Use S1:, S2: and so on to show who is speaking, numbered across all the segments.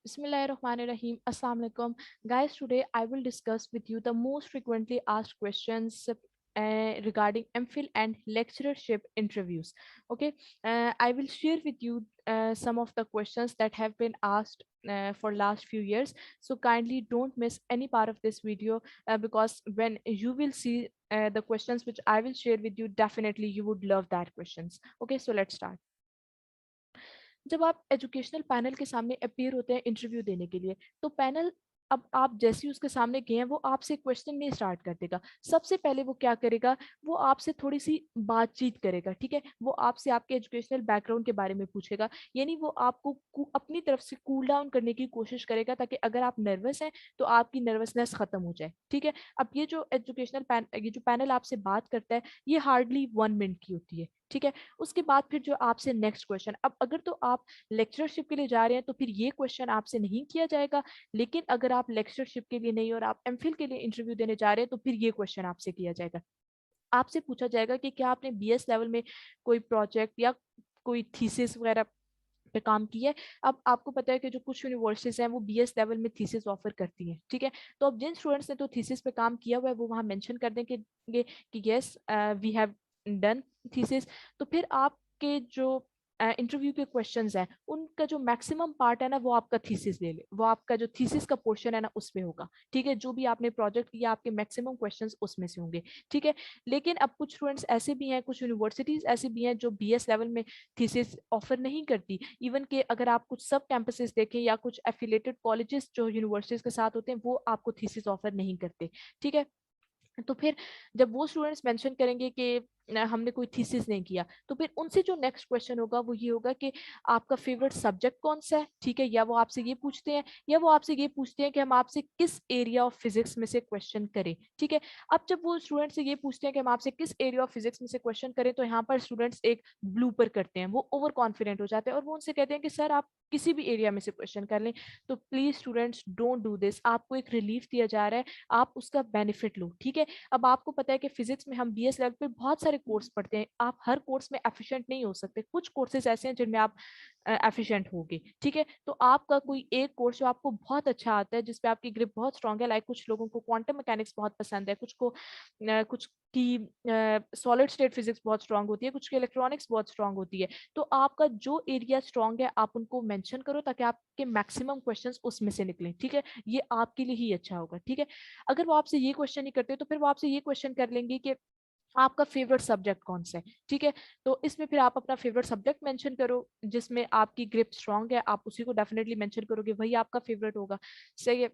S1: Bismillahirrahmanirrahim. Assalamu alaikum. Guys, today I will discuss with you the most frequently asked questions regarding MPhil and lecturership interviews. Okay, I will share with you some of the questions that have been asked for last few years. So kindly don't miss any part of this video because when you will see the questions which I will share with you, definitely you would love that questions. Okay, so let's start. जब आप educational panel के सामने appear होते हैं interview देने के लिए तो पैनल अब आप जैसे ही उसके सामने गए हैं वो आपसे क्वेश्चन नहीं स्टार्ट कर देगा। सबसे पहले वो क्या करेगा, वो आपसे थोड़ी सी बातचीत करेगा। ठीक है, वो आपसे आपके एजुकेशनल बैकग्राउंड के बारे में पूछेगा, यानी वो आपको अपनी तरफ से कूल डाउन करने की कोशिश करेगा ताकि अगर आप नर्वस हैं तो आपकी नर्वसनेस खत्म हो जाए। ठीक है, अब ये जो ये जो पैनल आपसे बात करता है ये हार्डली 1 मिनट की होती है। ठीक है, उसके बाद फिर जो आपसे नेक्स्ट क्वेश्चन, अब अगर तो आप लेक्चरशिप के लिए जा रहे हैं तो फिर ये क्वेश्चन आपसे नहीं किया जाएगा। लेकिन अगर आप लेक्चरशिप के लिए नहीं और आप एमफिल के लिए इंटरव्यू देने जा रहे हैं तो फिर ये क्वेश्चन आपसे किया जाएगा। आपसे पूछा जाएगा कि क्या आपने बीएस लेवल में कोई प्रोजेक्ट या कोई थीसिस वगैरह पे काम किया है। अब आपको पता है कि जो कुछ यूनिवर्सिटीज हैं वो बीएस लेवल में थीसिस ऑफर करती हैं। ठीक है, तो अब जिन स्टूडेंट्स ने तो थीसिस पे काम किया हुआ है वो वहाँ मेंशन कर देंगे कि yes we have done thesis. तो फिर आपके जो इंटरव्यू के क्वेश्चंस हैं उनका जो मैक्सिमम पार्ट है ना वो आपका थीसिस ले ले, वो आपका जो थीसिस का पोर्शन है ना उसमें होगा। ठीक है, जो भी आपने प्रोजेक्ट किया आपके मैक्सिमम क्वेश्चंस उसमें से होंगे। ठीक है, लेकिन अब कुछ स्टूडेंट्स ऐसे भी हैं, कुछ यूनिवर्सिटीज ऐसे भी हैं जो बीएस लेवल में थीसिस ऑफर नहीं करती। इवन के अगर आप कुछ सब कैंपसेस देखें या कुछ एफिलेटेड कॉलेजेस जो यूनिवर्सिटीज के साथ होते हैं वो आपको थीसिस ऑफर नहीं करते। ठीक है, तो फिर जब वो स्टूडेंट्स मेंशन करेंगे कि हमने कोई थीसिस नहीं किया तो फिर उनसे जो नेक्स्ट क्वेश्चन होगा वो ये होगा कि आपका फेवरेट सब्जेक्ट कौन सा है। ठीक है, या वो आपसे ये पूछते हैं या वो आपसे ये पूछते हैं कि हम आपसे किस एरिया ऑफ फिजिक्स में से क्वेश्चन करें। ठीक है, अब जब वो स्टूडेंट से ये पूछते हैं कि हम आपसे किस एरिया ऑफ फिजिक्स में से क्वेश्चन करें तो यहाँ पर स्टूडेंट्स एक ब्लूपर करते हैं, वो ओवर कॉन्फिडेंट हो जाते हैं और वो उनसे कहते हैं कि सर आप किसी भी एरिया में से क्वेश्चन कर लें। तो please students don't do this, आपको एक रिलीफ दिया जा रहा है, आप उसका बेनिफिट लो। ठीक है, अब आपको पता है कि फिजिक्स में हम बीएस लेवल पे बहुत सारे कोर्स पढ़ते हैं, आप हर कोर्स में एफिशिएंट नहीं हो सकते, कुछ कोर्सेज ऐसे हैं जिनमें आप एफिशिएंट होगे। ठीक है, तो आपका कोई एक कोर्स जो आपको बहुत अच्छा आता है जिसपे आपकी ग्रिप बहुत स्ट्रांग है, लाइक कुछ लोगों को क्वांटम मैकेनिक्स बहुत पसंद है, कुछ को कुछ की सॉलिड स्टेट फिजिक्स बहुत स्ट्रांग होती है, कुछ की इलेक्ट्रॉनिक्स बहुत स्ट्रांग होती है। तो आपका जो एरिया स्ट्रांग है आप उनको मेंशन करो ताकि आपके मैक्सिमम क्वेश्चंस उसमें से निकलें। ठीक है, ये आपके लिए ही अच्छा होगा। ठीक है, अगर वो आपसे ये क्वेश्चन नहीं करते तो फिर वो आपसे ये क्वेश्चन कर लेंगे कि आपका फेवरेट सब्जेक्ट कौन सा है। ठीक है, तो इसमें फिर आप अपना फेवरेट सब्जेक्ट मेंशन करो जिसमें आपकी ग्रिप स्ट्रांग है, आप उसी को डेफिनेटली मेंशन करोगे, वही आपका फेवरेट होगा। सही है,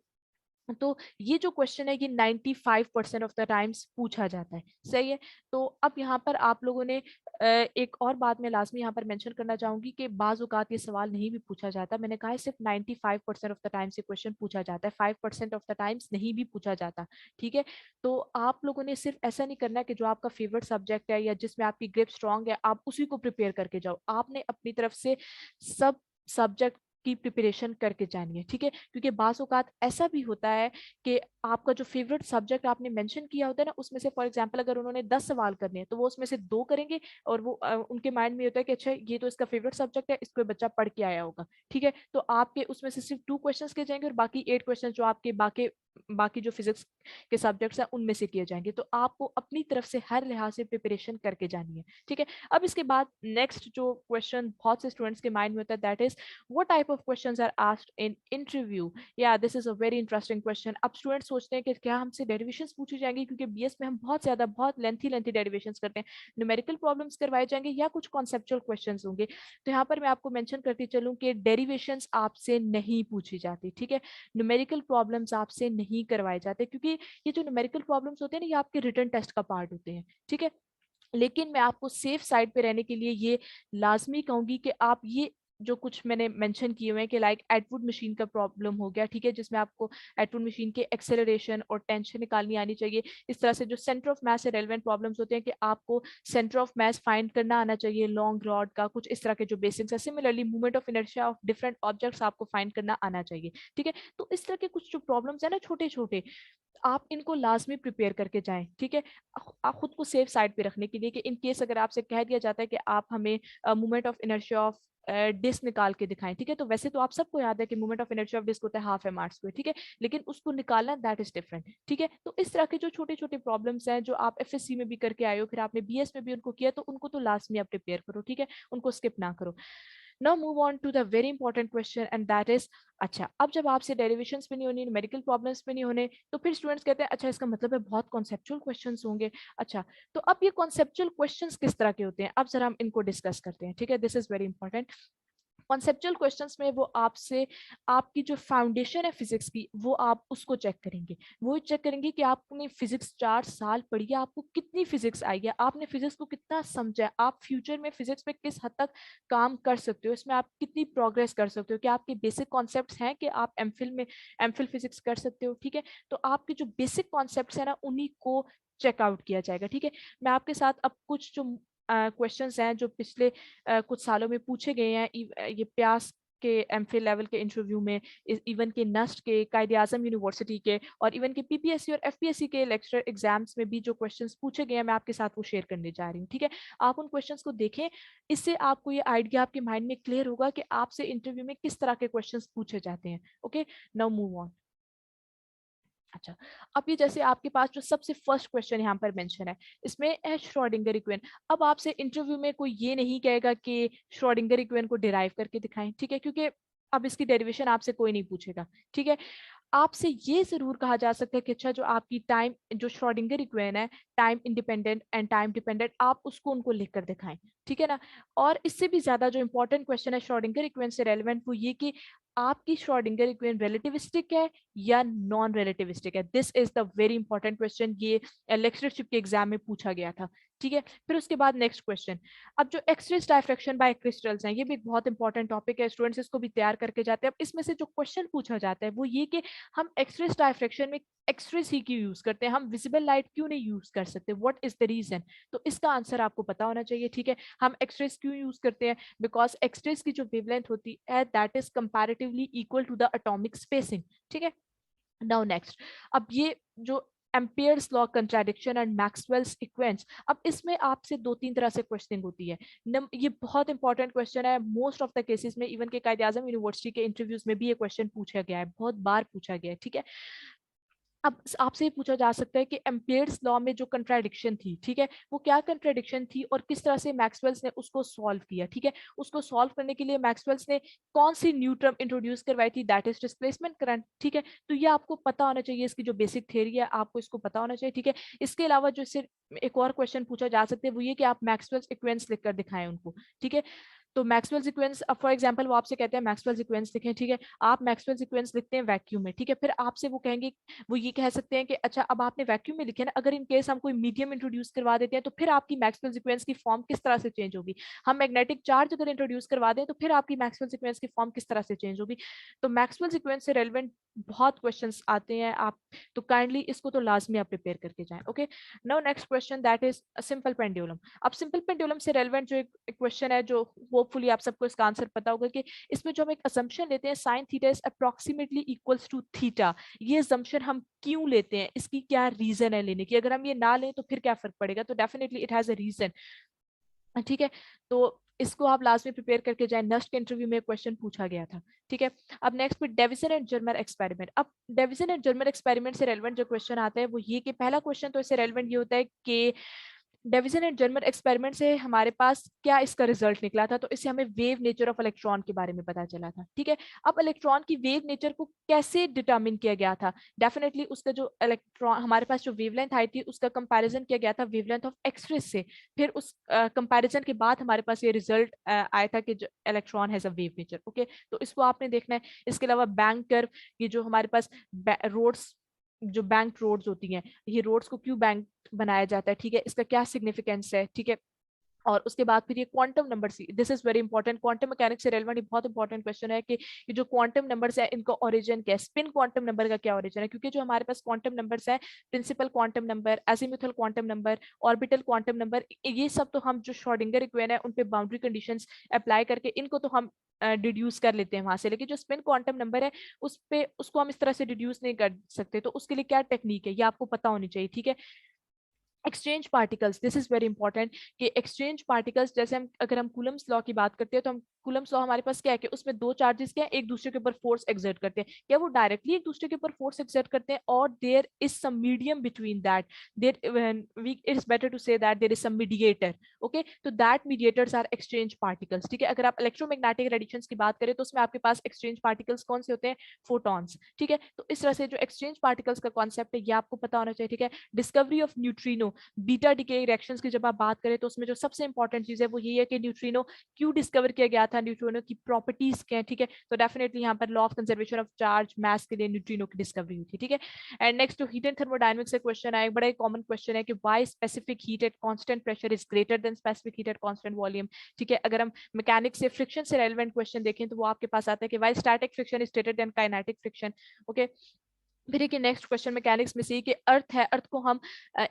S1: तो ये जो क्वेश्चन है ये 95% ऑफ द टाइम्स पूछा जाता है। सही है, तो अब यहाँ पर आप लोगों ने एक और बात मैं लाजमी यहाँ पर मेंशन करना चाहूंगी कि बाज औकात ये सवाल नहीं भी पूछा जाता। मैंने कहा है सिर्फ 95% ऑफ द टाइम्स ये क्वेश्चन पूछा जाता है, 5% ऑफ द टाइम्स नहीं भी पूछा जाता। ठीक है, तो आप लोगों ने सिर्फ ऐसा नहीं करना कि जो आपका फेवरेट सब्जेक्ट है या जिसमें आपकी ग्रिप स्ट्रांग है आप उसी को प्रिपेयर करके जाओ, आपने अपनी तरफ से सब सब्जेक्ट की प्रिपरेशन करके जानी है। ठीक है, क्योंकि बाज़ औक़ात ऐसा भी होता है कि आपका जो फेवरेट सब्जेक्ट आपने मेंशन किया होता है ना उसमें से फॉर एग्जांपल अगर उन्होंने 10 सवाल करने हैं तो वो उसमें से 2 करेंगे और वो उनके माइंड में होता है कि अच्छा ये तो इसका फेवरेट सब्जेक्ट है, इसको बच्चा पढ़ के आया होगा। ठीक है, तो आपके उसमें से सिर्फ 2 क्वेश्चंस किए जाएंगे और बाकी 8 क्वेश्चन जो आपके बाकी बाकी जो फिजिक्स के सब्जेक्ट्स हैं उनमें से किए जाएंगे। तो आपको अपनी तरफ से हर लिहाज से प्रिपरेशन करके जानी है। ठीक है, अब इसके बाद नेक्स्ट जो क्वेश्चन बहुत से स्टूडेंट्स के माइंड में होता है that is what type of questions are asked in interview. या this is a very interesting question. अब स्टूडेंट्स सोचते हैं कि क्या हमसे डेरिवेशंस पूछी जाएंगी, क्योंकि बीएस में हम बहुत ज्यादा बहुत लेंथी डेरिवेशंस करते हैं, न्यूमेरिकल प्रॉब्लम्स करवाए जाएंगे या कुछ कॉन्सेप्चुअल क्वेश्चंस होंगे। तो यहाँ पर मैं आपको मेंशन करती चलूँ कि डेरिवेशंस आपसे नहीं पूछी जाती। ठीक है, न्यूमेरिकल प्रॉब्लम्स आपसे नहीं करवाए जाते क्योंकि ये जो न्यूमेरिकल प्रॉब्लम्स होते हैं ना ये आपके रिटन टेस्ट का पार्ट होते हैं। ठीक है, लेकिन मैं आपको सेफ साइड पे रहने के लिए ये लाजमी कहूंगी कि आप ये जो कुछ मैंने मेंशन किए हुए हैं कि लाइक एटवुड मशीन का प्रॉब्लम हो गया। ठीक है, जिसमें आपको एटवुड मशीन के एक्सेलरेशन और टेंशन निकालनी आनी चाहिए। इस तरह से जो सेंटर ऑफ मास से रेलेवेंट प्रॉब्लम्स होते हैं कि आपको सेंटर ऑफ मास फाइंड करना आना चाहिए लॉन्ग रॉड का, कुछ इस तरह के जो बेसिक्स है। Similarly movement of inertia of different objects आपको फाइंड करना आना चाहिए। ठीक है, तो इस तरह के कुछ जो प्रॉब्लम्स है ना छोटे छोटे, आप इनको लाजमी प्रिपेयर करके जाएं। ठीक है, आप खुद को सेफ साइड पे रखने के लिए कि इन केस अगर आपसे कह दिया जाता है कि आप हमें movement of inertia of disc निकाल के दिखाएं, ठीक है। तो वैसे तो आप सबको याद है कि moment of inertia of disc होता है हाफ एम आर स्क्वायर, ठीक है, लेकिन उसको निकालना दैट इज डिफरेंट, ठीक है। तो इस तरह के जो छोटे छोटे प्रॉब्लम्स हैं जो आप एफएससी में भी करके आए हो, फिर आपने बीएस में भी उनको किया, तो उनको तो लास्ट में आप प्रिपेयर करो, ठीक है, उनको स्किप ना करो। Now move on to the very important question and that is, अच्छा अब जब आपसे डेरिवेशंस भी नहीं होनी, मेडिकल प्रॉब्लम्स भी नहीं होने, तो फिर स्टूडेंट्स कहते हैं अच्छा इसका मतलब है बहुत कॉन्सेप्चुअल क्वेश्चंस होंगे। अच्छा, तो अब ये कॉन्सेप्चुअल क्वेश्चंस किस तरह के होते हैं, अब जरा हम इनको डिस्कस करते हैं, ठीक है। This is very important. Conceptual questions में वो आपसे आपकी जो फाउंडेशन है फिजिक्स की वो आप उसको चेक करेंगे। वो चेक करेंगे कि आपने फिजिक्स 4 साल पढ़ी है, आपको कितनी फिजिक्स आई है, आपने फिजिक्स को कितना समझा है, आप फ्यूचर में फिजिक्स में किस हद तक काम कर सकते हो, इसमें आप कितनी प्रोग्रेस कर सकते हो, क्या आपके बेसिक कॉन्सेप्ट्स हैं कि आप एमफिल में एमफिल फिजिक्स कर सकते हो, ठीक है। तो आपके जो बेसिक कॉन्सेप्ट्स है ना उन्हीं को चेकआउट किया जाएगा, ठीक है। मैं आपके साथ अब कुछ जो क्वेश्चंस हैं जो पिछले कुछ सालों में पूछे गए हैं, ये प्यास के एमफिल लेवल के इंटरव्यू में, इवन के नस्ट के, कायदे आजम यूनिवर्सिटी के, और इवन के पीपीएससी और एफपीएससी के लेक्चर एग्जाम्स में भी जो क्वेश्चंस पूछे गए हैं मैं आपके साथ वो शेयर करने जा रही हूँ, ठीक है। आप उन क्वेश्चंस को देखें, इससे आपको ये आइडिया आपके माइंड में क्लियर होगा कि आपसे इंटरव्यू में किस तरह के क्वेश्चंस पूछे जाते हैं। Okay, now move on. अच्छा, अब ये जैसे आपके पास जो सबसे फर्स्ट क्वेश्चन यहाँ पर मेंशन है, इसमें है श्रोडिंगर इक्वेशन। अब आपसे इंटरव्यू में कोई ये नहीं कहेगा कि श्रोडिंगर इक्वेशन को डिराइव करके दिखाएं, ठीक है, क्योंकि अब इसकी डेरिवेशन आपसे कोई नहीं पूछेगा, ठीक है। आपसे ये जरूर कहा जा सकता है कि अच्छा जो आपकी टाइम जो श्रोडिंगर इक्वेशन है, time independent and time dependent, आप उसको उनको लिखकर दिखाएं, ठीक है ना। और इससे भी ज्यादा जो इंपॉर्टेंट क्वेश्चन है श्रोडिंगर इक्वेशन से रेलेवेंट, वो ये कि आपकी श्रोडिंगर इक्वेशन रिलेटिविस्टिक है या नॉन रिलेटिविस्टिक है। This is the very important question, ये लेक्चरशिप के एग्जाम में पूछा गया था, ठीक है। फिर उसके बाद नेक्स्ट क्वेश्चन, अब जो एक्सरेज डायफ्रैक्शन बाय क्रिस्टल्स हैं, ये भी एक बहुत इंपॉर्टेंट टॉपिक है, स्टूडेंट्स इसको भी तैयार करके जाते हैं। अब इसमें से जो क्वेश्चन पूछा जाता है वो ये कि हम एक्सरेज डायफ्रैक्शन में एक्सरेज ही क्यों यूज करते हैं, हम विजिबल लाइट क्यों नहीं यूज कर सकते, व्हाट इज द रीजन। तो इसका आंसर आपको पता होना चाहिए, ठीक है। हम एक्सरेज क्यों यूज करते हैं, बिकॉज एक्सरेज की जो वेवलेंथ होती है that is comparatively equal to the atomic spacing, ठीक है। नाउ नेक्स्ट, अब ये जो Ampere's law contradiction and Maxwell's equations, अब इसमें आपसे 2-3 तरह से क्वेश्चनिंग होती है। ये बहुत इंपॉर्टेंट क्वेश्चन है, मोस्ट ऑफ द केसेस में, इवन के कायदे आजम यूनिवर्सिटी के इंटरव्यूज में भी ये क्वेश्चन पूछा गया है, बहुत बार पूछा गया है, ठीक है। अब आपसे ये पूछा जा सकता है कि एम्पियर्स लॉ में जो कंट्राडिक्शन थी, ठीक है, वो क्या कंट्राडिक्शन थी और किस तरह से मैक्सवेल्स ने उसको सॉल्व किया, ठीक है। उसको सॉल्व करने के लिए मैक्सवेल्स ने कौन सी न्यू टर्म इंट्रोड्यूस करवाई थी, दैट इज डिस्प्लेसमेंट करंट, ठीक है। तो ये आपको पता होना चाहिए, इसकी जो बेसिक थ्योरी है आपको इसको पता होना चाहिए, ठीक है। इसके अलावा जो इससे एक और क्वेश्चन पूछा जा सकता है वो ये कि आप मैक्सवेल्स इक्वेशंस लिखकर दिखाएं उनको, ठीक है। तो मैक्सवेल सीक्वेंस, अब फॉर एग्जांपल वो आपसे कहते हैं मैक्सवेल सीक्वेंस लिखें, ठीक है। आप मैक्सवेल सीक्वेंस लिखते हैं वैक्यूम में, ठीक है। फिर आपसे वो कहेंगे, वो ये कह सकते हैं कि अच्छा अब आपने वैक्यूम में लिखे ना, अगर इन केस हम कोई मीडियम इंट्रोड्यूस करवा देते हैं तो फिर आपकी मैक्सवेल सीक्वेंस की फॉर्म किस तरह से चेंज होगी। हम मैग्नेटिक चार्ज अगर इंट्रोड्यूस करवा दें तो फिर आपकी मैक्सवेल सीक्वेंस की फॉर्म किस तरह से चेंज होगी। तो मैक्सवेल सीक्वेंस से रेलेवेंट बहुत क्वेश्चंस आते हैं, आप तो काइंडली इसको तो लाजमी आप प्रिपेयर करके जाएं। Okay, now next question that is simple pendulum. अब सिंपल पेंडुलम से रेलेवेंट जो एक क्वेश्चन है जो होपफुली आप सबको इसका आंसर पता होगा कि इसमें जो हम एक असम्पशन लेते हैं sine theta is approximately equals to theta, ये असम्पशन हम क्यों लेते हैं, इसकी क्या रीजन है लेने की, अगर हम ये ना लें तो फिर क्या फर्क पड़ेगा, तो definitely it has a reason, ठीक है। तो इसको आप लास्ट में प्रिपेयर करके जाए, नेक्स्ट के इंटरव्यू में क्वेश्चन पूछा गया था, ठीक है। अब नेक्स्ट पे डेविसन एंड जर्मर एक्सपेरिमेंट। अब डेविसन एंड जर्मर एक्सपेरिमेंट से रेलेवेंट जो क्वेश्चन आता है वो ये कि पहला क्वेश्चन तो इससे रेलेवेंट ये होता है कि डेविसन एंड जर्मर एक्सपेरिमेंट से हमारे पास क्या इसका रिजल्ट निकला था, तो इससे हमें वेव नेचर ऑफ इलेक्ट्रॉन के बारे में पता चला था, ठीक है। अब इलेक्ट्रॉन की वेव नेचर को कैसे डिटरमिन किया गया था, डेफिनेटली उसका जो इलेक्ट्रॉन हमारे पास जो वेवलेंथ आई थी उसका कंपैरिजन किया गया था वेवलेंथ ऑफ एक्सरे से, फिर उस कंपैरिजन के बाद हमारे पास ये रिजल्ट आया था कि electron has a wave nature, okay. तो इसको आपने देखना है। इसके अलावा बैंक कर्व, ये जो हमारे पास रोड्स, जो बैंक रोड्स होती हैं, ये रोड्स को क्यों बैंक बनाया जाता है, ठीक है, इसका क्या सिग्निफिकेंस है, ठीक है। और उसके बाद फिर ये quantum number see, this is very important, quantum mechanics से रेलेवेंट बहुत इंपॉर्टेंट क्वेश्चन है कि ये जो क्वांटम नंबर्स है इनका ओरिजिन क्या है, स्पिन क्वांटम नंबर का क्या ओरिजिन है, क्योंकि जो हमारे पास क्वांटम नंबर्स है, principal quantum number, azimuthal quantum number, orbital quantum number, ये सब तो हम जो श्रोडिंगर इक्वेशन है उन पे बाउंड्री कंडीशंस अप्लाई करके इनको तो हम डिड्यूस कर लेते हैं वहां से, लेकिन जो स्पिन क्वांटम नंबर है उस पे उसको हम इस तरह से डिड्यूस नहीं कर सकते, तो उसके लिए क्या टेक्निक है ये आपको पता होनी चाहिए, ठीक है। Exchange particles, this is very important कि एक्सचेंज पार्टिकल्स, जैसे हम अगर हम कूलम्स लॉ की बात करते हैं तो हम कूलम्स लॉ हमारे पास क्या है कि उसमें दो चार्जेस क्या है, एक दूसरे के ऊपर फोर्स एक्सर्ट करते हैं, क्या वो डायरेक्टली एक दूसरे के ऊपर फोर्स एक्सर्ट करते हैं, और there is some medium between that, there we it is better to say that there is some mediator. Okay, तो that mediators are exchange particles. ठीक है, अगर आप इलेक्ट्रोमैग्नेटिक रेडिएशंस की बात करें तो उसमें आपके पास एक्सचेंज पार्टिकल्स कौन से होते हैं, फोटॉन्स। ठीक है, तो इस तरह से जो एक्सचेंज पार्टिकल्स का कॉन्सेप्ट है ये आपको पता होना चाहिए। ठीक है, discovery of neutrino, beta decay reactions की जब आप बात करें तो उसमें जो सबसे इंपॉर्टेंट चीज है वो ये है कि न्यूट्रिनो क्यों डिस्कवर किया गया था, न्यूट्रिनो की प्रॉपर्टीज क्या है। ठीक है, तो डेफिनेटली यहाँ पर law of conservation of charge mass के लिए न्यूट्रिनो की डिस्कवरी हुई थी। ठीक है, एंड नेक्स्ट जो हीट एंड थर्मोडायनेमिक्स से क्वेश्चन आया, बड़ा एक कॉमन क्वेश्चन है कि why specific heat at constant pressure is greater than specific heat at constant volume. ठीक है, अगर हम मैकेनिक्स से फ्रिक्शन से रेलेवेंट क्वेश्चन देखें तो वो आपके पास आता है कि why static friction is greater then kinetic friction. Okay, फिर एक नेक्स्ट क्वेश्चन मैकेनिक्स में से कि अर्थ है, अर्थ को हम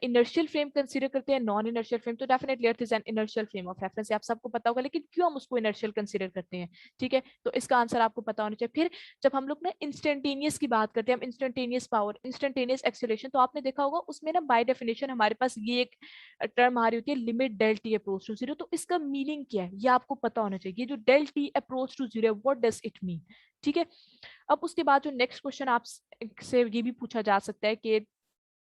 S1: इनर्शियल फ्रेम कंसीडर करते हैं, नॉन इनर्शियल फ्रेम, तो definitely earth is an inertial frame of reference, आप सबको पता होगा, लेकिन क्यों हम उसको इनर्शियल कंसीडर करते हैं। ठीक है, तो इसका आंसर आपको पता होना चाहिए। फिर जब हम लोग ना इंस्टेंटेनियस की बात करते हैं, हम इंस्टेंटेनियस पावर, इंस्टेंटेनियस एक्सीलरेशन, तो आपने देखा होगा उसमें ना बाय डेफिनेशन हमारे पास ये एक टर्म आ रही होती है, limit del t approach to zero, तो इसका मीनिंग क्या है ये आपको पता होना चाहिए। ये जो del t approach to zero, what does it mean. ठीक है, अब उसके बाद जो नेक्स्ट क्वेश्चन आप से ये भी पूछा जा सकता है कि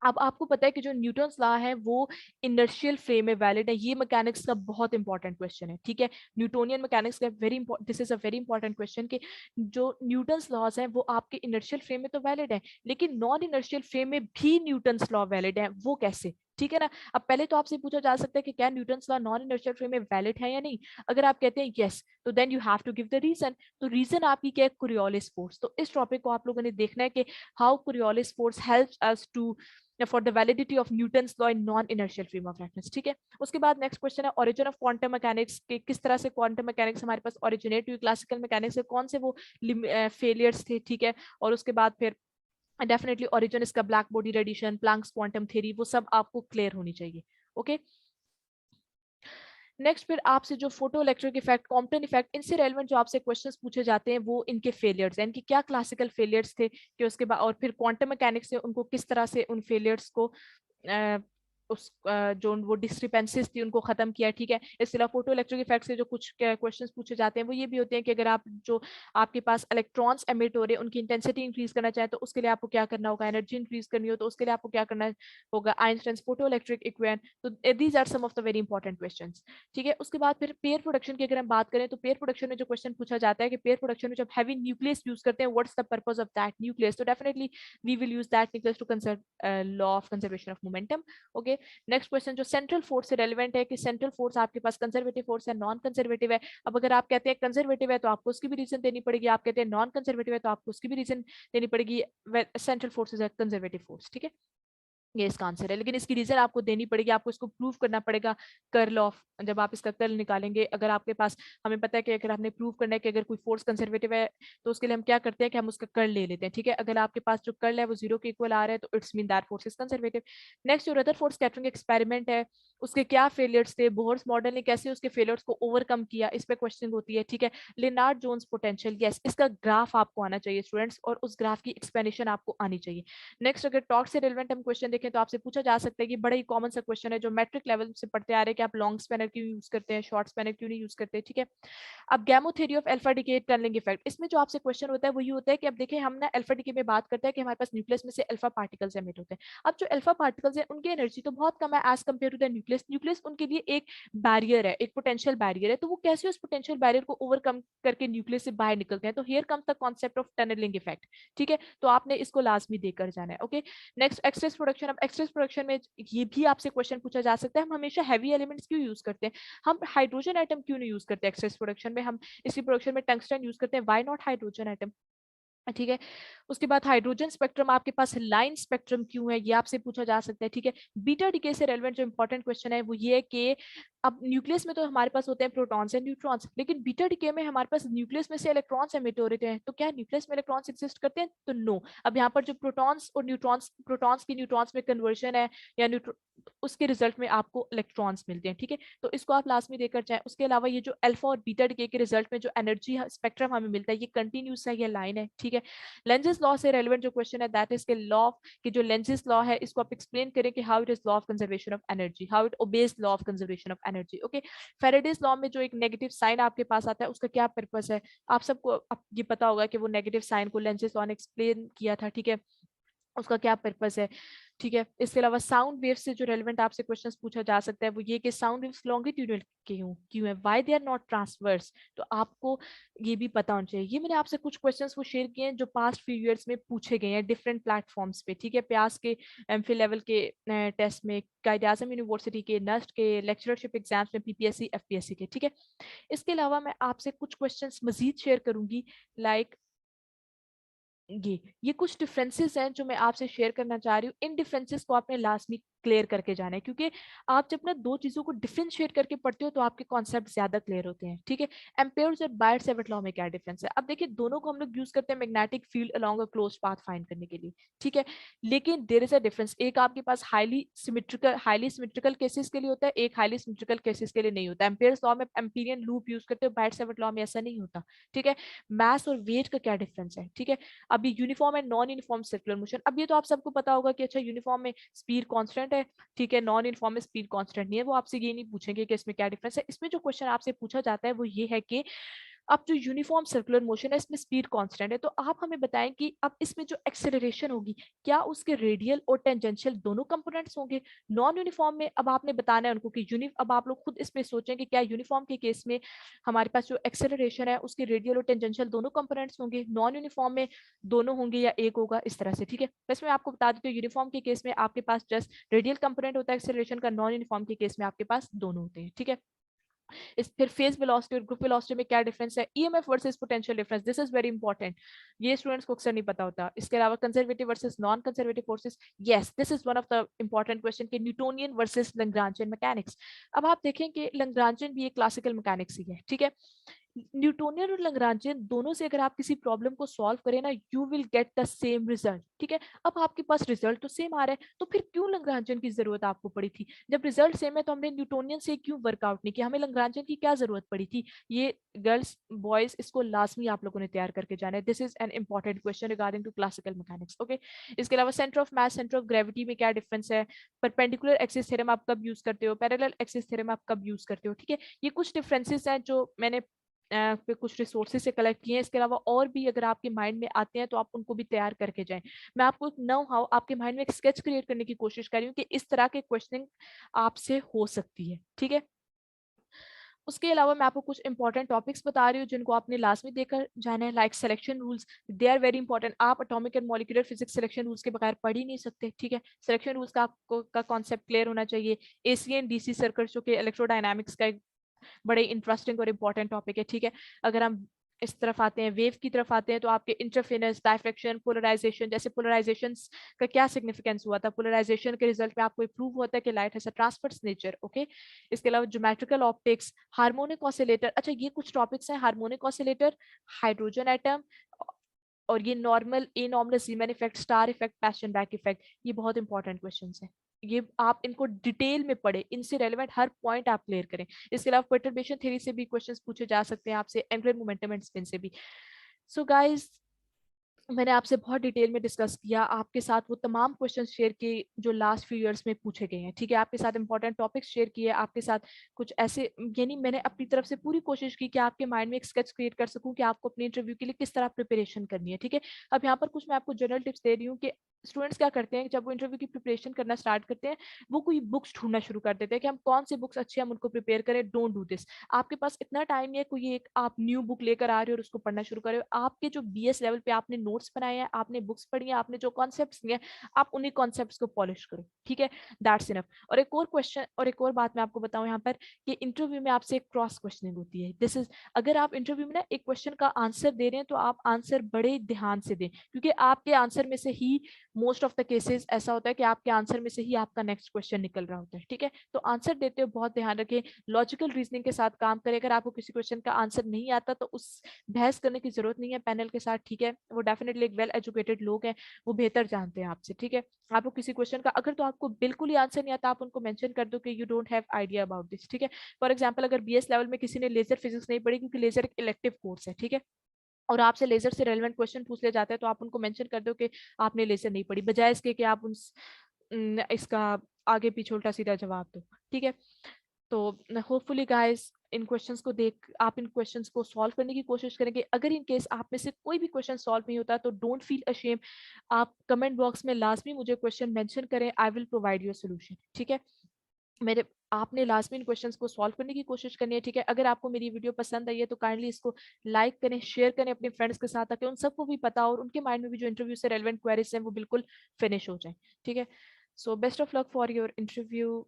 S1: अब आपको पता है कि जो न्यूटन्स लॉ है वो इनर्शियल फ्रेम में वैलिड है, ये मैकेनिक्स का बहुत इंपॉर्टेंट क्वेश्चन है। ठीक है, न्यूटोनियन मैकेनिक्स का very this is a very important question कि जो न्यूटन्स लॉज हैं वो आपके इनर्शियल फ्रेम में तो वैलिड है, लेकिन नॉन इनर्शियल फ्रेम में भी न्यूटन्स लॉ वैलिड है, वो कैसे। ठीक है ना, अब पहले तो आपसे पूछा जा सकता है कि क्या Newton's law non inertial frame में वैलिड है या नहीं। अगर आप कहते हैं यस, तो then you have to give the reason. तो रीजन आपकी क्या है, कोरियोलिस फोर्स। तो इस टॉपिक को आप लोगों ने देखना है कि how Coriolis force helps us to for the validity of Newton's law in non inertial frame of reference. ठीक है, उसके बाद नेक्स्ट क्वेश्चन है ओरिजिन ऑफ क्वांटम मैकेनिक्स के, किस तरह से क्वांटम मैकेनिक्स हमारे पास ओरिजिनेट हुई, क्लासिकल मैकेनिक्स से कौन से वो फेलियर्स थे। ठीक है, और उसके बाद फिर डेफिनेटली ओरिजिन इसका black body radiation, Planck's quantum theory, वो सब आपको क्लियर होनी चाहिए। ओके, नेक्स्ट फिर आपसे जो photo electric effect, Compton effect, इनसे रेलेवेंट जो आपसे क्वेश्चंस पूछे जाते हैं वो इनके फेलियर्स हैं, इनकी क्या क्लासिकल फेलियर्स थे कि उसके बाद, और फिर क्वांटम मैकेनिक्स से उनको किस तरह से उन फेलियर्स को जो वो डिस्क्रिपेंसीज थी उनको खत्म किया। ठीक है, इसके अलावा फोटो इलेक्ट्रिक इफेक्ट से जो कुछ क्वेश्चंस पूछे जाते हैं वो ये भी होते हैं कि अगर आप जो आपके पास इलेक्ट्रॉन्स एमिट हो रहे हैं उनकी इंटेंसिटी इंक्रीज करना चाहे तो उसके लिए आपको क्या करना होगा, एनर्जी इंक्रीज करनी हो तो उसके लिए आपको क्या करना होगा, आइंस्टाइन फोटो इलेक्ट्रिक इक्वेशन। तो these are some of the very important questions. ठीक है, उसके बाद फिर पेयर प्रोडक्शन की अगर हम बात करें तो पेयर प्रोडक्शन में जो क्वेश्चन पूछा जाता है कि पेयर प्रोडक्शन में जब हैवी न्यूक्लियस यूज करते हैं, what's the purpose of that nucleus, तो definitely we will use that nucleus to conserve law of conservation of momentum. Okay, next question जो सेंट्रल फोर्स से रेलिवेंट है कि सेंट्रल फोर्स आपके पास कंजर्वेटिव फोर्स है, नॉन कंजर्वेटिव है। अब अगर आप कहते हैं कंजर्वेटिव है तो आपको उसकी भी रीजन देनी पड़ेगी, आप कहते हैं नॉन कंजर्वेटिव है तो आपको उसकी भी रीजन देनी पड़ेगी। Central force is a conservative force. ठीक है, ये इसका आंसर है, लेकिन इसकी रीजन आपको देनी पड़ेगी, आपको इसको प्रूव करना पड़ेगा कर्ल ऑफ, जब आप इसका कर्ल निकालेंगे। अगर आपके पास, हमें पता है कि अगर आपने प्रूव करना है कि अगर कोई फोर्स कंजर्वेटिव है तो उसके लिए हम क्या करते हैं कि हम उसका कर्ल ले लेते हैं। ठीक है, अगर आपके पास जो कर्ल है वो जीरो के इक्वल आ रहा है तो it's mean that force is conservative. Next जो रदरफोर्ड स्कैटरिंग एक्सपेरिमेंट है उसके क्या फेलियर्स थे, बोहर्स मॉडल ने कैसे उसके फेलियर्स को ओवरकम किया, इस पे क्वेश्चन होती है। ठीक है, लेनार्ड जोन्स पोटेंशियल, यस इसका ग्राफ आपको आना चाहिए स्टूडेंट्स, और उस ग्राफ की एक्सप्लेनेशन आपको आनी चाहिए। नेक्स्ट अगर टॉर्क से रिलेवेंट हम क्वेश्चन देखें तो आपसे पूछा जा सकता है कि बड़ा ही कॉमन सा क्वेश्चन है जो मैट्रिक लेवल से पढ़ते आ रहे हैं कि आप लॉन्ग स्पैनर क्यों यूज करते हैं, शॉर्ट स्पैनर क्यों नहीं यूज करते। ठीक है, अब Gamow theory of alpha decay tunnelling effect, इसमें जो आपसे क्वेश्चन होता है वो ये होता है कि अब देखिए हम ना अल्फा डिके में बात करते हैं कि हमारे पास न्यूक्लियस में से अल्फा पार्टिकल्स एमिट होते हैं। अब जो अल्फा पार्टिकल्स हैं उनकी एनर्जी तो बहुत कम है as compare to the nucleus, nucleus उनके लिए एक बैरियर है, एक पोटेंशियल बैरियर है, तो वो कैसे उस पोटेंशियल बैरियर को ओवरकम करके न्यूक्लियस से बाहर निकलते हैं, तो here comes the concept of tunnelling effect. ठीक है, तो आपने इसको लाजमी देकर जाना है। ओके, नेक्स्ट एक्सरेस प्रोडक्शन, अब एक्सरेस प्रोडक्शन में ये भी आपसे क्वेश्चन पूछा जा सकता है हम हमेशा हैवी एलिमेंट्स क्यों यूज करते हैं, हम हाइड्रोजन एटम क्यों नहीं यूज करते एक्सरेस प्रोडक्शन में, हम इसी प्रोडक्शन में टंगस्टन यूज करते हैं, व्हाई नॉट हाइड्रोजन एटम। ठीक है, उसके बाद हाइड्रोजन स्पेक्ट्रम आपके पास लाइन स्पेक्ट्रम क्यों है ये आपसे पूछा जा सकता है। ठीक है, बीटा डीके से रेलेवेंट जो इंपॉर्टेंट क्वेश्चन है वो ये है कि अब न्यूक्लियस में तो हमारे पास होते हैं प्रोटॉन्स एंड न्यूट्रॉन्स, लेकिन बीटा डीके में हमारे पास न्यूक्लियस में से इलेक्ट्रॉन्स एमिट हो रहे हैं, तो क्या न्यूक्लियस में इलेक्ट्रॉन्स एग्जिस्ट करते हैं, तो नो। अब यहाँ पर जो प्रोटॉन्स और न्यूट्रॉन्स, प्रोटॉन्स की न्यूट्रॉन्स में कन्वर्जन है या उसके रिजल्ट में आपको इलेक्ट्रॉन्स मिलते हैं। ठीक है, तो इसको आप लास्ट में देकर जाए। उसके अलावा ये जो अल्फा और बीटा डीके के रिजल्ट में जो एनर्जी स्पेक्ट्रम हमें मिलता है ये कंटिन्यूस है या लाइन है। ठीक है, लेंजेस लेंजेस लॉ से रेलेवेंट जो क्वेश्चन है दैट इज के लॉ कि जो लेंजेस लॉ है इसको आप एक्सप्लेन करें कि how it is law of conservation of energy, how it obeys law of conservation of energy. Okay, Faraday's law में जो एक नेगेटिव साइन आपके पास आता है उसका क्या पर्पस है, आप सबको अब ये पता होगा कि वो नेगेटिव साइन को लेंजेस लॉ ने एक्सप्लेन किया था, ठीक है, उसका क्या पर्पस है। ठीक है, इसके अलावा साउंड वेव से जो रेलेवेंट आपसे क्वेश्चंस पूछा जा सकता है वो ये कि साउंड वेव्स लॉन्गिट्यूडल क्यों क्यों है, why they are not transverse, तो आपको ये भी पता होना चाहिए। ये मैंने आपसे कुछ क्वेश्चंस वो शेयर किए हैं जो पास्ट फ्यू ईयर्स में पूछे गए हैं डिफरेंट प्लेटफॉर्म्स पे, ठीक है, प्यास के एमफिल लेवल के टेस्ट में, कायद आजम यूनिवर्सिटी के, नस्ट के, लेक्चरशिप एग्जाम्स में, पीपीएससी एफपीएससी के, ठीक है। इसके अलावा मैं आपसे कुछ क्वेश्चंस मजीद शेयर करूंगी, लाइक ये कुछ डिफरेंसेस हैं जो मैं आपसे शेयर करना चाह रही हूँ। इन डिफरेंसेस को आपने लास्ट में क्लियर करके जाना है, क्योंकि आप जब ना दो चीजों को डिफरेंशिएट करके पढ़ते हो तो आपके कॉन्सेप्ट ज्यादा क्लियर होते हैं, ठीक है। एम्पेयर्स और बायट-सैवर्ट लॉ में क्या डिफरेंस है, अब देखिए दोनों को हम लोग यूज करते हैं magnetic field along a closed path find करने के लिए, ठीक है, लेकिन देयर इज अ डिफरेंस। एक आपके पास हाईली सिमेट्रिकल केसेस के लिए होता है, एक हाईली सिमेट्रिकल केसेस के लिए नहीं होता। एम्पेयर्स लॉ में एम्पीरियन लूप यूज करते हो, बायट-सैवर्ट लॉ में ऐसा नहीं होता, ठीक है। मास और वेट का क्या डिफरेंस है, ठीक है। अभी uniform and non uniform circular motion, अब ये तो आप सबको पता होगा कि अच्छा यूनिफॉर्म में स्पीड कांस्टेंट है, ठीक है, नॉन यूनिफॉर्म में स्पीड कांस्टेंट नहीं है, वो आपसे ये नहीं पूछेंगे कि इसमें क्या डिफरेंस है। इसमें जो क्वेश्चन आपसे पूछा जाता है वो ये है कि अब जो यूनिफॉर्म सर्कुलर मोशन है इसमें स्पीड कांस्टेंट है, तो आप हमें बताएं कि अब इसमें जो एक्सेलरेशन होगी क्या उसके रेडियल और टेंजेंशियल दोनों कंपोनेंट्स होंगे। नॉन यूनिफॉर्म में अब आपने बताना है उनको कि अब आप लोग खुद इसमें सोचें कि क्या यूनिफॉर्म के केस में हमारे पास जो एक्सेलरेशन है उसके रेडियल और टेंजेंशियल दोनों कंपोनेंट्स होंगे, नॉन यूनिफॉर्म में दोनों होंगे या एक होगा, इस तरह से, ठीक है। बस मैं आपको बता देती हूँ यूनिफॉर्म के केस में आपके पास जस्ट रेडियल कंपोनेंट होता है एक्सेलरेशन का, नॉन यूनिफॉर्म के केस में आपके पास दोनों होते हैं, ठीक है। इस फिर फेज वेलोसिटी और ग्रुप वेलोसिटी में क्या डिफरेंस है, EMF versus potential difference, this is very important, ये स्टूडेंट्स को अक्सर नहीं पता होता। इसके अलावा conservative versus non conservative forces, yes this is one of the important question के न्यूटोनियन वर्सेस लैग्रांजियन मैकेनिक्स। अब आप देखें कि लैग्रांजियन भी एक क्लासिकल मैकेनिक्स ही है, ठीक है। न्यूटोनियन और लैग्रांजियन दोनों से अगर आप किसी प्रॉब्लम को सॉल्व करें ना you will get the same result, ठीक है। अब आपके पास रिजल्ट तो सेम आ रहा है तो फिर क्यों लैग्रांजियन की जरूरत आपको पड़ी थी, जब रिजल्ट सेम है तो हमने न्यूटोनियन से क्यों वर्कआउट नहीं किया, हमें लैग्रांजियन की क्या जरूरत पड़ी थी। ये गर्ल्स बॉयज इसको लाजमी आप लोगों ने तैयार करके जाना है, this is an important question regarding to classical mechanics, okay. इसके अलावा centre of mass centre of gravity में क्या डिफरेंस है, परपेंडिकुलर एक्सिस थ्योरम आप कब यूज करते हो, पैरेलल एक्सिस थ्योरम आप कब यूज करते हो, ठीक है। ये कुछ डिफरेंसेस हैं जो मैंने पे कुछ रिसोर्सेज से कलेक्ट किए हैं। इसके अलावा और भी अगर आपके माइंड में आते हैं तो आप उनको भी तैयार करके जाएं। मैं आपको नो हाउ आपके माइंड में एक स्केच क्रिएट करने की कोशिश कर रही हूँ कि इस तरह के क्वेश्चनिंग आपसे हो सकती है, ठीक है। उसके अलावा मैं आपको कुछ इंपॉर्टेंट टॉपिक्स बता रही हूँ जिनको आपने लास्ट में देखकर जाना है, like selection rules, they are very important. आप atomic and molecular physics selection rules के बगैर पढ़ ही नहीं सकते, ठीक है। सिलेक्शन रूल्स का आपको का कॉन्सेप्ट क्लियर होना चाहिए। एसी एंड डीसी सर्किट जो कि इलेक्ट्रोडायनामिक्स का एक बड़े इंटरेस्टिंग और इम्पोर्टेंट टॉपिक है, ठीक है। अगर हम इस तरफ आते हैं, वेव की तरफ आते हैं, तो आपके इंटरफेरेंस, डायफ्रैक्शन, पोलराइजेशन, जैसे पोलराइजेशन का क्या सिग्निफिकेंस हुआ था, पोलराइजेशन के रिजल्ट में आपको प्रूव होता है कि light has a transverse nature, okay. इसके अलावा ज्योमेट्रिकल ऑप्टिक्स, हार्मोनिक ऑसिलेटर, अच्छा ये कुछ टॉपिक्स हैं, हार्मोनिक ऑसिलेटर, हाइड्रोजन एटम, और ये normal a normal semen effect, star effect, passion-back effect, ये बहुत इंपॉर्टेंट क्वेश्चंस हैं। ये आप इनको डिटेल में पढ़े, इनसे रेलेवेंट हर पॉइंट आप क्लियर करें। इसके अलावा परटर्बेशन थ्योरी से भी क्वेश्चंस पूछे जा सकते हैं आपसे, एंगुलर मोमेंटम एंड स्पिन से भी। सो गाइस मैंने आपसे बहुत डिटेल में डिस्कस किया, आपके साथ वो तमाम क्वेश्चन शेयर किए जो लास्ट फ्यू इयर्स में पूछे गए हैं, ठीक है। आपके साथ इंपॉर्टेंट टॉपिक्स शेयर किए, आपके साथ कुछ ऐसे, यानी मैंने अपनी तरफ से पूरी कोशिश की कि आपके माइंड में एक स्केच क्रिएट कर सकूं कि आपको अपने इंटरव्यू के लिए किस तरह प्रिपरेशन करनी है, ठीक है। अब यहाँ पर कुछ मैं आपको जनरल टिप्स दे रही हूँ कि स्टूडेंट्स क्या करते हैं जब वो इंटरव्यू की प्रिपरेशन करना स्टार्ट करते हैं, वो कोई बुक्स ढूंढना शुरू कर देते हैं कि हम कौन सी बुक्स अच्छी हम उनको प्रिपेयर करें। डोंट डू दिस, आपके पास इतना टाइम नहीं है कोई एक आप न्यू बुक लेकर आ रहे हो और उसको पढ़ना शुरू कर रहे हो। आपके जो बीएस लेवल पे आपने नोट्स बनाए हैं, आपने बुक्स पढ़ी हैं, आपने जो कॉन्सेप्ट्स लिए, आप उन्हीं कॉन्सेप्ट्स को पॉलिश करो, ठीक है। That's enough. और एक और क्वेश्चन और एक और बात मैं आपको बताऊं यहाँ पर कि इंटरव्यू में आपसे क्रॉस क्वेश्चनिंग होती है। दिस इज, अगर आप इंटरव्यू में ना एक क्वेश्चन का आंसर दे रहे हैं तो आप आंसर बड़े ध्यान से दें, क्योंकि आपके आंसर में से ही मोस्ट ऑफ द केसेस ऐसा होता है कि आपके आंसर में से ही आपका नेक्स्ट क्वेश्चन निकल रहा होता है, ठीक है। तो आंसर देते हुए बहुत ध्यान रखें, लॉजिकल रीजनिंग के साथ काम करें। अगर आपको किसी क्वेश्चन का आंसर नहीं आता तो उस बहस करने की जरूरत नहीं है पैनल के साथ, ठीक है। वो डेफिनेटली एक वेल एजुकेटेड लोग हैं, वो बेहतर जानते हैं आपसे, ठीक है। आपको किसी क्वेश्चन का अगर तो आपको बिल्कुल ही आंसर नहीं आता, आप उनको मेंशन कर दो कि you don't have idea about this, ठीक है। फॉर एग्जांपल अगर बीएस लेवल में किसी ने लेजर फिजिक्स नहीं पढ़ी, क्योंकि लेजर एक इलेक्टिव कोर्स है, ठीक है, और आपसे लेजर से रेलेवेंट क्वेश्चन पूछ ले जाते हैं तो आप उनको मेंशन कर दो कि आपने लेजर नहीं पढ़ी, बजाय इसके कि आप इसका आगे पीछे उल्टा सीधा जवाब दो। ठीक है, तो होपफुली गाइस इन क्वेश्चंस को देख आप इन क्वेश्चंस को सॉल्व करने की कोशिश करेंगे। अगर इन केस आप में से कोई भी क्वेश्चन सॉल्व नहीं होता तो डोंट फील अशेम, आप कमेंट बॉक्स में लाजमी मुझे क्वेश्चन मेंशन करें, I will provide you solution. ठीक है, मेरे आपने लाजमी इन क्वेश्चंस को सॉल्व करने की कोशिश करनी है। ठीक है, अगर आपको मेरी वीडियो पसंद आई है तो काइंडली इसको लाइक करें, शेयर करें अपने फ्रेंड्स के साथ, ताकि उन सबको भी पता हो और उनके माइंड में भी जो इंटरव्यू से रेलेवेंट क्वेरीज हैं वो बिल्कुल फिनिश हो जाए। ठीक है, so best of luck for your interview.